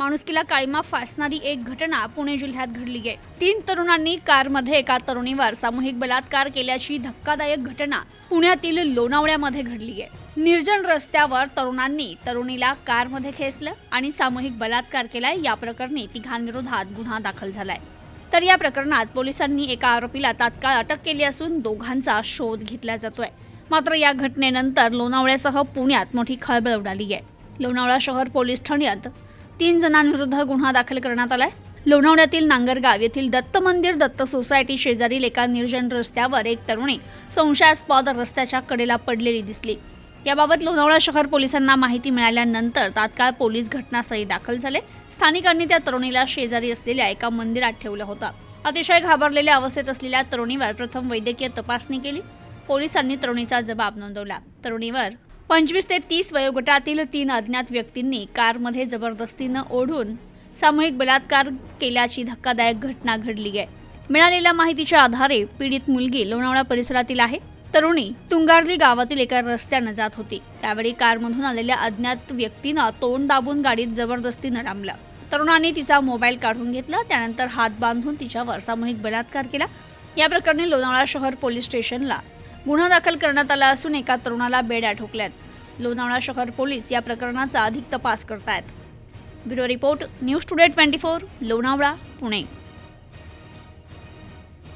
माणुसकीला काळीमा फासणारी एक घटना पुणे जिल्ह्यात घडली आहे। 3 तरुणांनी कारमध्ये एका तरुणीवर सामूहिक बलात्कार केल्याची धक्कादायक घटना पुण्यातील लोणावळ्यामध्ये घडली आहे। निर्जन रस्त्यावर तरुणांनी तरुणीला कारमध्ये खेचलं आणि सामूहिक बलात्कार केलाय। या प्रकरणी तिघांविरोधात गुन्हा दाखल झालाय। तर या प्रकरणात पोलिसांनी एका आरोपीला तात्काळ अटक केली असून दोघांचा शोध घेतला जातोय। मात्र या घटनेनंतर लोणावळ्यासह पुण्यात मोठी खळबळ उडाली आहे। लोणावळा शहर पोलीस ठाण्यात 3 जणांविरुद्ध गुन्हा दाखल करण्यात आलाय। लोणावळ्यातील नांगरगाव येथील दत्त मंदिर दत्त सोसायटी शेजारील एका निर्जन रस्त्यावर एक तरुणी संशयास्पद रस्त्याच्या कडेला पडलेली दिसली। याबाबत लोणावळा शहर पोलिसांना माहिती मिळाल्यानंतर तात्काळ पोलीस घटनास्थळी दाखल झाले। स्थानिकांनी त्या तरुणीला शेजारी असलेल्या एका मंदिरात ठेवलं होतं। अतिशय घाबरलेल्या अवस्थेत असलेल्या तरुणीवर प्रथम वैद्यकीय तपासणी केली। पोलिसांनी तरुणीचा जबाब नोंदवला। तरुणीवर 25 ते 30 वयोगटातील 3 अज्ञात व्यक्तींनी कारमध्ये जबरदस्तीनं ओढून सामूहिक बलात्कार केल्याची धक्कादायक घटना घडली आहे। मिळालेल्या माहितीच्या आधारे पीडित मुलगी लोणावळा परिसरातील आहे। तरुणी तुंगारली गावातील एका रस्त्यानं जात होती। त्यावेळी कारमधून आलेल्या अज्ञात व्यक्तीनं तोंड दाबून गाडीत जबरदस्तीनं डांबलं। तरुणांनी तिचा मोबाईल काढून घेतला, त्यानंतर हात बांधून तिच्यावर सामूहिक बलात्कार केला। या प्रकरणी लोणावळा शहर पोलीस स्टेशनला गुन्हा दाखल करण्यात आला असून एका तरुणाला बेड्या ठोकल्यात। लोणावळा शहर पोलीस या प्रकरणाचा अधिक तपास करतायत। Bureau report, news today 24, Lonavala, Pune.